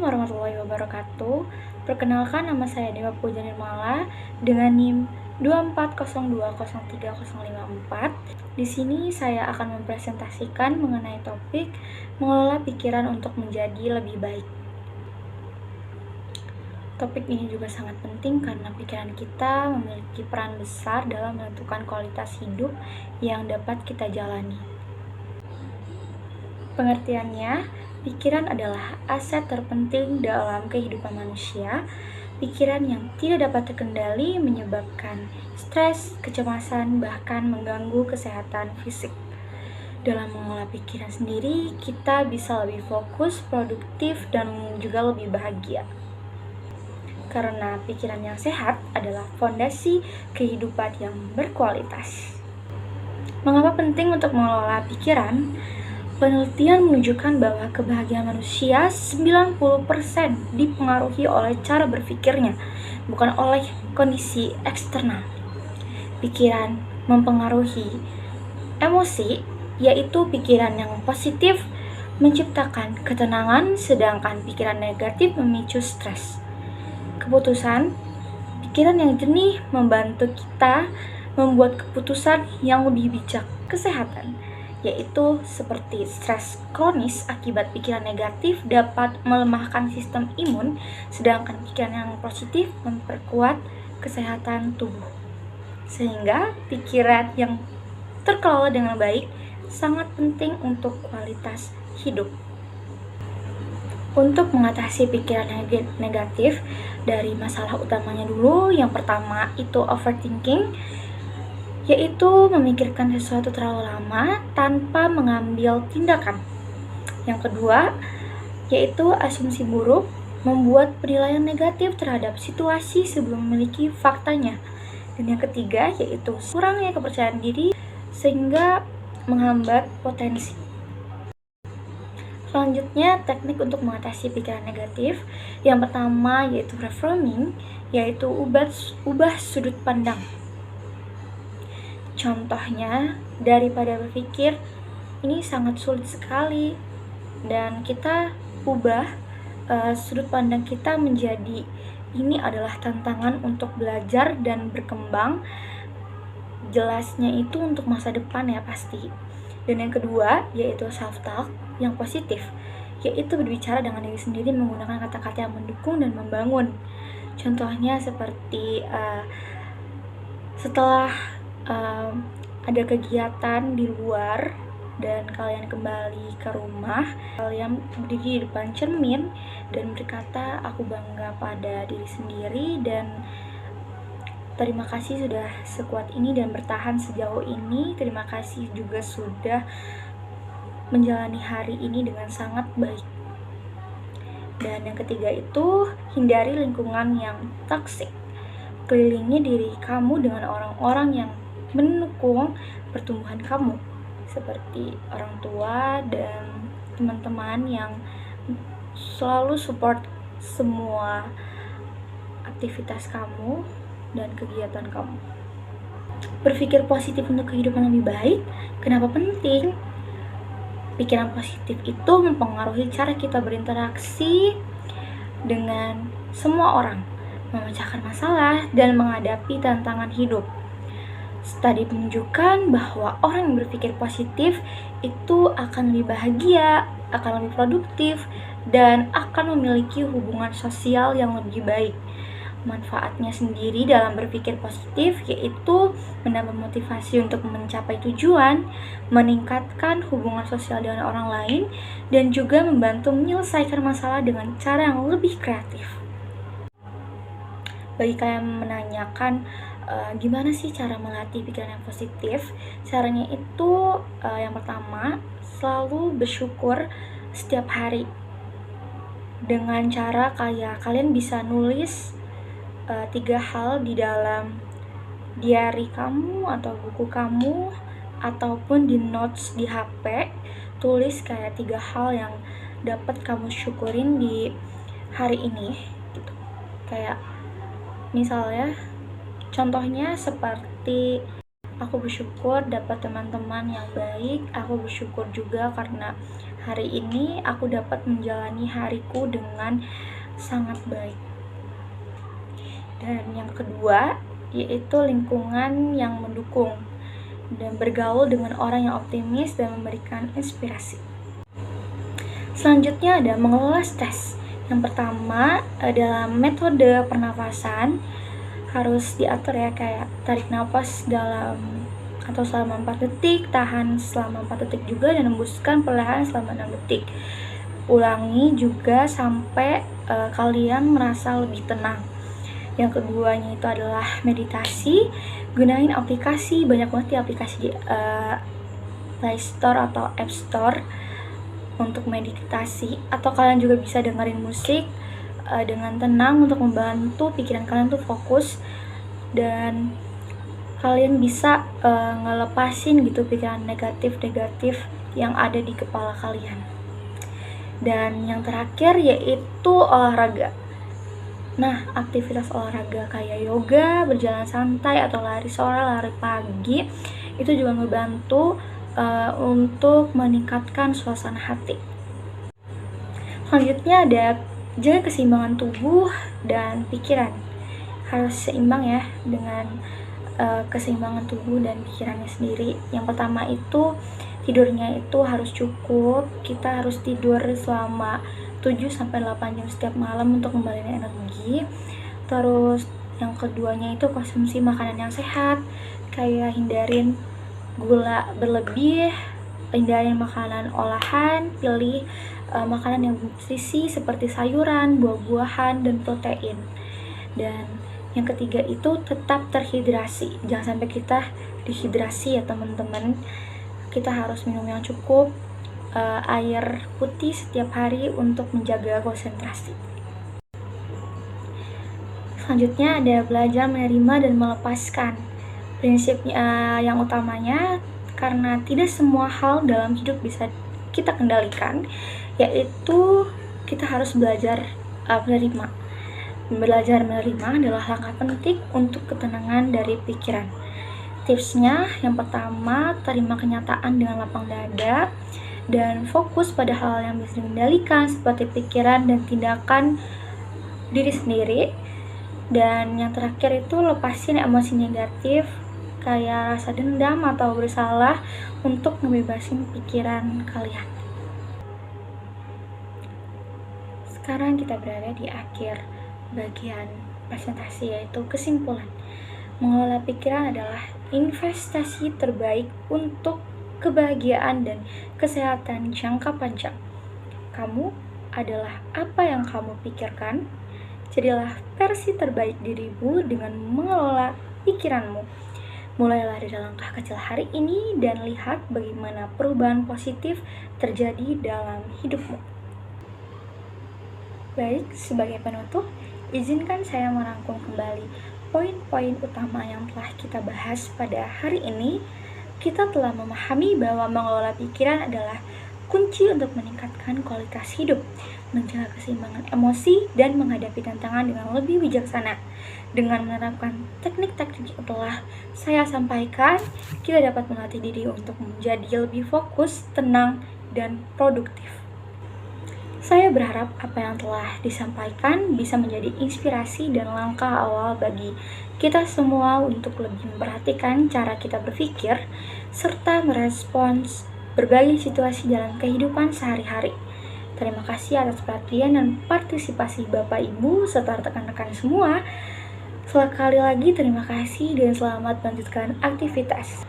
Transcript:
warahmatullahi wabarakatuh. Perkenalkan, nama saya Dewa Puja Nirmala dengan NIM 240203054. Di sini saya akan mempresentasikan mengenai topik mengelola pikiran untuk menjadi lebih baik. Topik ini juga sangat penting karena pikiran kita memiliki peran besar dalam menentukan kualitas hidup yang dapat kita jalani. Pengertiannya, pikiran adalah aset terpenting dalam kehidupan manusia. Pikiran yang tidak dapat terkendali menyebabkan stres, kecemasan, bahkan mengganggu kesehatan fisik. Dalam mengelola pikiran sendiri, kita bisa lebih fokus, produktif, dan juga lebih bahagia. Karena pikiran yang sehat adalah fondasi kehidupan yang berkualitas. Mengapa penting untuk mengelola pikiran? Penelitian menunjukkan bahwa kebahagiaan manusia 90% dipengaruhi oleh cara berpikirnya, bukan oleh kondisi eksternal. Pikiran mempengaruhi emosi, yaitu pikiran yang positif menciptakan ketenangan, sedangkan pikiran negatif memicu stres. Keputusan, pikiran yang jernih membantu kita membuat keputusan yang lebih bijak. Kesehatan, yaitu seperti stres kronis akibat pikiran negatif dapat melemahkan sistem imun, sedangkan pikiran yang positif memperkuat kesehatan tubuh. Sehingga pikiran yang terkelola dengan baik sangat penting untuk kualitas hidup. Untuk mengatasi pikiran negatif, dari masalah utamanya dulu, yang pertama itu overthinking, yaitu memikirkan sesuatu terlalu lama tanpa mengambil tindakan. Yang kedua, yaitu asumsi buruk, membuat penilaian negatif terhadap situasi sebelum memiliki faktanya. Dan yang ketiga, yaitu kurangnya kepercayaan diri sehingga menghambat potensi. Selanjutnya, teknik untuk mengatasi pikiran negatif. Yang pertama yaitu reframing, yaitu ubah sudut pandang. Contohnya, daripada berpikir ini sangat sulit sekali, dan kita ubah sudut pandang kita menjadi ini adalah tantangan untuk belajar dan berkembang. Jelasnya itu untuk masa depan ya pasti. Dan yang kedua yaitu self-talk yang positif, yaitu berbicara dengan diri sendiri menggunakan kata-kata yang mendukung dan membangun. Contohnya seperti setelah ada kegiatan di luar dan kalian kembali ke rumah, kalian berdiri di depan cermin dan berkata, aku bangga pada diri sendiri dan terima kasih sudah sekuat ini dan bertahan sejauh ini. Terima kasih juga sudah menjalani hari ini dengan sangat baik. Dan yang ketiga itu hindari lingkungan yang toksik. Kelilingi diri kamu dengan orang-orang yang mendukung pertumbuhan kamu, seperti orang tua dan teman-teman yang selalu support semua aktivitas kamu dan kegiatan kamu. Berpikir positif untuk kehidupan lebih baik. Kenapa penting? Pikiran positif itu mempengaruhi cara kita berinteraksi dengan semua orang, memecahkan masalah, dan menghadapi tantangan hidup. Studi menunjukkan bahwa orang yang berpikir positif itu akan lebih bahagia, akan lebih produktif, dan akan memiliki hubungan sosial yang lebih baik. Manfaatnya sendiri dalam berpikir positif yaitu menambah motivasi untuk mencapai tujuan, meningkatkan hubungan sosial dengan orang lain, dan juga membantu menyelesaikan masalah dengan cara yang lebih kreatif. Bagi kalian menanyakan gimana sih cara melatih pikiran yang positif, caranya itu yang pertama, selalu bersyukur setiap hari dengan cara kayak kalian bisa nulis 3 hal di dalam diary kamu atau buku kamu ataupun di notes di HP. Tulis kayak 3 hal yang dapat kamu syukurin di hari ini gitu. Kayak misalnya contohnya seperti Aku bersyukur dapat teman-teman yang baik. Aku bersyukur juga karena hari ini aku dapat menjalani hariku dengan sangat baik. Dan yang kedua, yaitu lingkungan yang mendukung dan bergaul dengan orang yang optimis dan memberikan inspirasi. Selanjutnya ada mengelola stres. Yang pertama, dalam metode pernafasan harus diatur ya, kayak tarik nafas dalam atau selama 4 detik, tahan selama 4 detik juga, dan hembuskan perlahan selama 6 detik. Ulangi juga sampai kalian merasa lebih tenang. Yang keduanya itu adalah meditasi. Gunain aplikasi, banyak banget ya aplikasi di Play Store atau App Store untuk meditasi, atau kalian juga bisa dengerin musik dengan tenang untuk membantu pikiran kalian tuh fokus, dan kalian bisa ngelepasin gitu pikiran negatif-negatif yang ada di kepala kalian. Dan yang terakhir yaitu olahraga. Nah, aktivitas olahraga kayak yoga, berjalan santai, atau lari sore, lari pagi itu juga membantu untuk meningkatkan suasana hati. Selanjutnya ada jaga keseimbangan tubuh dan pikiran. Harus seimbang ya dengan keseimbangan tubuh dan pikirannya sendiri. Yang pertama itu tidurnya itu harus cukup. Kita harus tidur selama 7-8 jam setiap malam untuk kembaliin energi. Terus yang keduanya itu konsumsi makanan yang sehat, kayak hindarin gula berlebih, hindarin makanan olahan, pilih makanan yang bernutrisi seperti sayuran, buah-buahan, dan protein. Dan yang ketiga itu tetap terhidrasi. Jangan sampai kita dehidrasi ya teman-teman. Kita harus minum yang cukup, air putih setiap hari untuk menjaga konsentrasi. Selanjutnya ada belajar menerima dan melepaskan. Prinsipnya yang utamanya, karena tidak semua hal dalam hidup bisa kita kendalikan, yaitu kita harus belajar menerima. Belajar menerima adalah langkah penting untuk ketenangan dari pikiran. Tipsnya, yang pertama, terima kenyataan dengan lapang dada dan fokus pada hal yang bisa dikendalikan seperti pikiran dan tindakan diri sendiri. Dan yang terakhir itu lepasin emosi negatif kayak rasa dendam atau bersalah untuk ngebebasin pikiran kalian. Sekarang kita berada di akhir bagian presentasi, yaitu kesimpulan. Mengelola pikiran adalah investasi terbaik untuk kebahagiaan dan kesehatan jangka panjang. Kamu adalah apa yang kamu pikirkan. Jadilah versi terbaik dirimu dengan mengelola pikiranmu. Mulailah dari langkah kecil hari ini dan lihat bagaimana perubahan positif terjadi dalam hidupmu. Baik, sebagai penutup, izinkan saya merangkum kembali poin-poin utama yang telah kita bahas pada hari ini. Kita telah memahami bahwa mengelola pikiran adalah kunci untuk meningkatkan kualitas hidup, menjaga keseimbangan emosi, dan menghadapi tantangan dengan lebih bijaksana. Dengan menerapkan teknik-teknik yang telah saya sampaikan, kita dapat melatih diri untuk menjadi lebih fokus, tenang, dan produktif. Saya berharap apa yang telah disampaikan bisa menjadi inspirasi dan langkah awal bagi kita semua untuk lebih memperhatikan cara kita berpikir serta merespons berbagai situasi dalam kehidupan sehari-hari. Terima kasih atas perhatian dan partisipasi Bapak Ibu serta rekan-rekan semua. Sekali lagi terima kasih dan selamat melanjutkan aktivitas.